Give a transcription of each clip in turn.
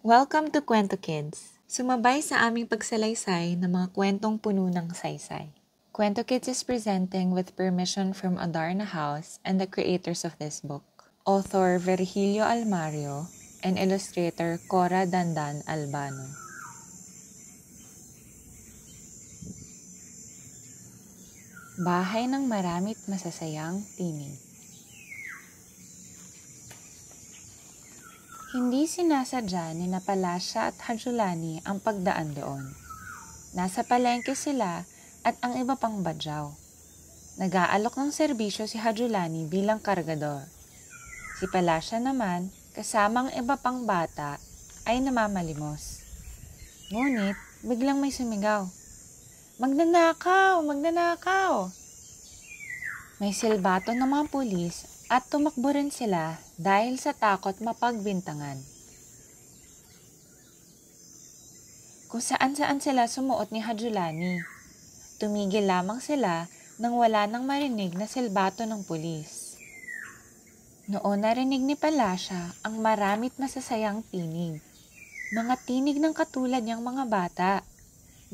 Welcome to Kwento Kids! Sumabay sa aming pagsalaysay ng mga kwentong puno ng saysay. Kwento Kids is presenting with permission from Adarna House and the creators of this book. Author Virgilio Almario and illustrator Cora Dandan Albano. Bahay ng maramit masasayang tinig. Hindi sinasadya ni Palasya at Hajulani ang pagdaan doon. Nasa palengke sila at ang iba pang badyaw. Nag-aalok ng serbisyo si Hajulani bilang kargador. Si Palasya naman, kasamang iba pang bata, ay namamalimos. Ngunit, biglang may sumigaw. Magnanakaw! Magnanakaw! May silbato ng mga pulis at tumakbo rin sila dahil sa takot mapagbintangan. Kung saan-saan sila sumuot ni Hajulani. Tumigil lamang sila nang wala nang marinig na silbato ng pulis. Noon narinig ni Palasya ang maramit masasayang tinig. Mga tinig ng katulad niyang mga bata,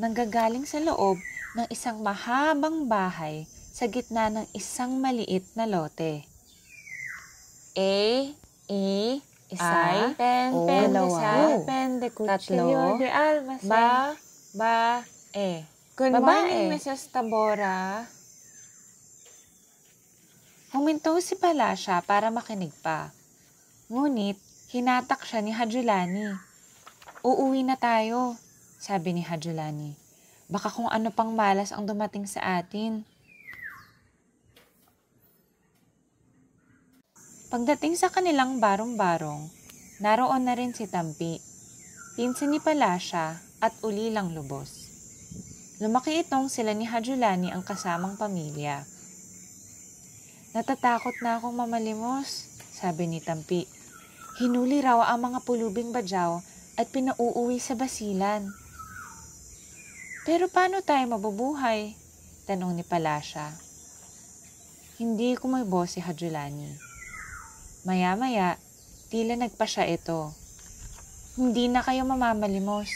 nanggagaling sa loob ng isang mahabang bahay sa gitna ng isang maliit na lote. Isa, pen, dalawa, pen, de tatlo, de almacen. Good Babae. morning, Mrs. Tabora. Huminto si Palasya para makinig pa. Ngunit, hinatak siya ni Hajulani. Uuwi na tayo, sabi ni Hajulani. Baka kung ano pang malas ang dumating sa atin. Pagdating sa kanilang barong-barong, naroon na rin si Tampi, pinsan ni Palasya at ulilang lubos. Lumaki itong sila ni Hajulani ang kasamang pamilya. Natatakot na akong mamalimos, sabi ni Tampi. Hinuli raw ang mga pulubing badyaw at pinauuwi sa basilan. Pero paano tayo mabubuhay? Tanong ni Palasya. Hindi kumibo si Hajulani. Maya-maya, tila nagpasya ito. Hindi na kayo mamamalimos,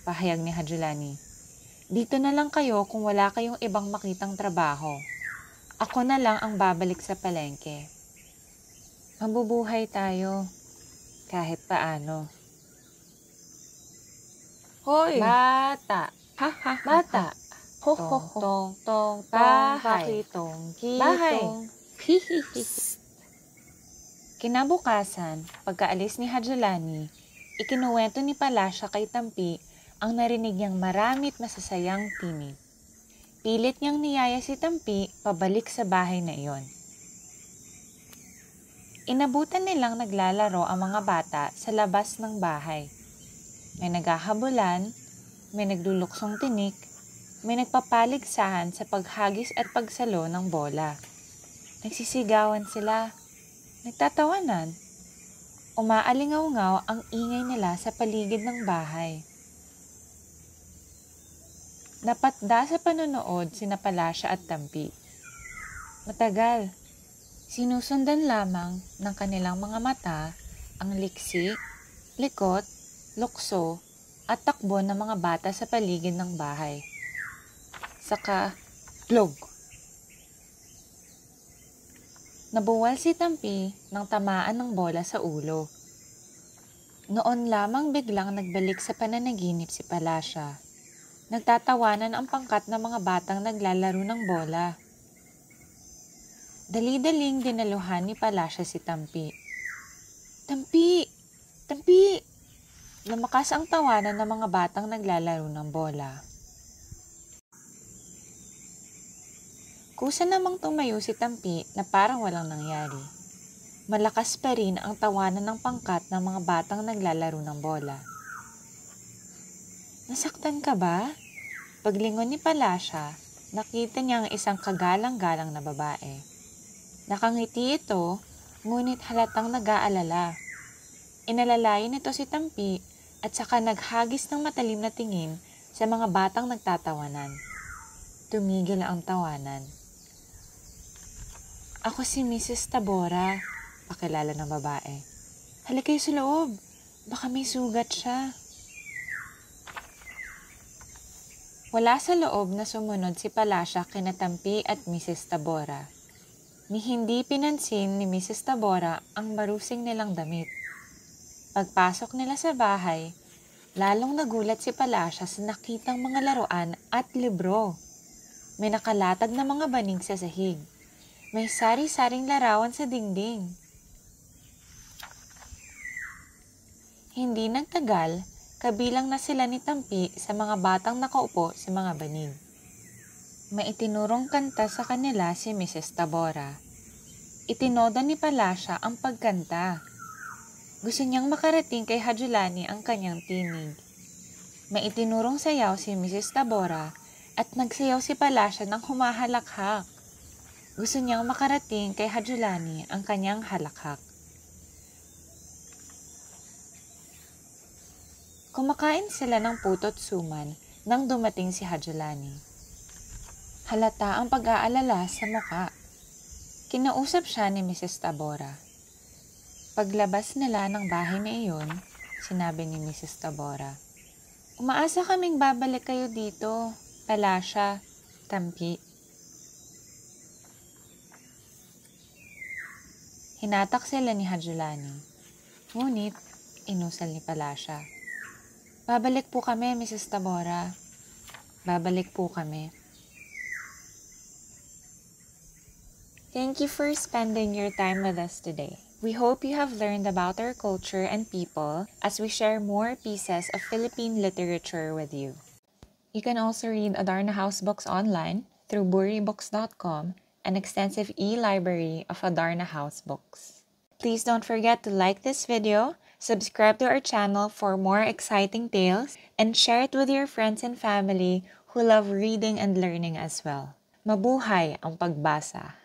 pahayag ni Hajulani. Dito na lang kayo kung wala kayong ibang makitang trabaho. Ako na lang ang babalik sa palengke. Mabubuhay tayo, kahit paano. Hoy! Bata! Bata! Ho, ho, ho. Tong, tong, tong, Bahay. pakitong, Bahay. kitong. Kinabukasan, pagkaalis ni Hajulani, ikinuwento ni Palasya kay Tampi ang narinig niyang maramit masasayang tinig. Pilit niyang niyaya si Tampi pabalik sa bahay na iyon. Inabutan nilang naglalaro ang mga bata sa labas ng bahay. May naghahabulan, may nagluluksong tinik, may nagpapaligsahan sa paghagis at pagsalo ng bola. Nagsisigawan sila. Nagtatawanan. Umaalingaw-ngaw ang ingay nila sa paligid ng bahay. Napatda sa panonood sina Palasya at Tampi. Matagal. Sinusundan lamang ng kanilang mga mata ang liksi, likot, lukso at takbo ng mga bata sa paligid ng bahay. Saka, glog! Nabuwal si Tampi nang tamaan ng bola sa ulo. Noon lamang biglang nagbalik sa pananaginip si Palasya. Nagtatawanan ang pangkat ng mga batang naglalaro ng bola. Dali-daling dinaluhan ni Palasya si Tampi. Tampi! Tampi! Lumakas ang tawanan ng mga batang naglalaro ng bola. Kusa namang tumayo si Tampi na parang walang nangyari. Malakas pa rin ang tawanan ng pangkat ng mga batang naglalaro ng bola. Nasaktan ka ba? Paglingon ni Palasya, nakita niya ang isang kagalang-galang na babae. Nakangiti ito, ngunit halatang nag-aalala. Inalalayan nito si Tampi at saka naghagis ng matalim na tingin sa mga batang nagtatawanan. Tumigil ang tawanan. Ako si Mrs. Tabora, pakilala ng babae. Halika kayo sa loob. Baka may sugat siya. Wala sa loob na sumunod si Palasya kina Tampi at Mrs. Tabora. Ni hindi pinansin ni Mrs. Tabora ang marusing nilang damit. Pagpasok nila sa bahay, lalong nagulat si Palasya sa nakitang mga laruan at libro. May nakalatag na mga banig sa sahig. May sari-saring larawan sa dingding. Hindi nagtagal, kabilang na sila ni Tampi sa mga batang nakaupo sa mga banig. May itinurong kanta sa kanila si Mrs. Tabora. Itinoda ni Palasya ang pagkanta. Gusto niyang makarating kay Hajulani ang kanyang tinig. May itinurong sayaw si Mrs. Tabora at nagsayaw si Palasya ng humahalakhak. Gusto niyang makarating kay Hajulani ang kanyang halakhak. Kumakain sila ng puto't suman nang dumating si Hajulani. Halata ang pag-aalala sa muka. Kinausap siya ni Mrs. Tabora. Paglabas nila ng bahay na iyon, sinabi ni Mrs. Tabora, "Umaasa kaming babalik kayo dito, Palasya, Tampi." Hinatak sila ni Hajulani. Ngunit, inusal ni Palasya, "Babalik po kami, Mrs. Tabora. Babalik po kami." Thank you for spending your time with us today. We hope you have learned about our culture and people as we share more pieces of Philippine literature with you. You can also read Adarna House books online through buribooks.com, an extensive e-library of Adarna House books. Please don't forget to like this video, subscribe to our channel for more exciting tales, and share it with your friends and family who love reading and learning as well. Mabuhay ang pagbasa!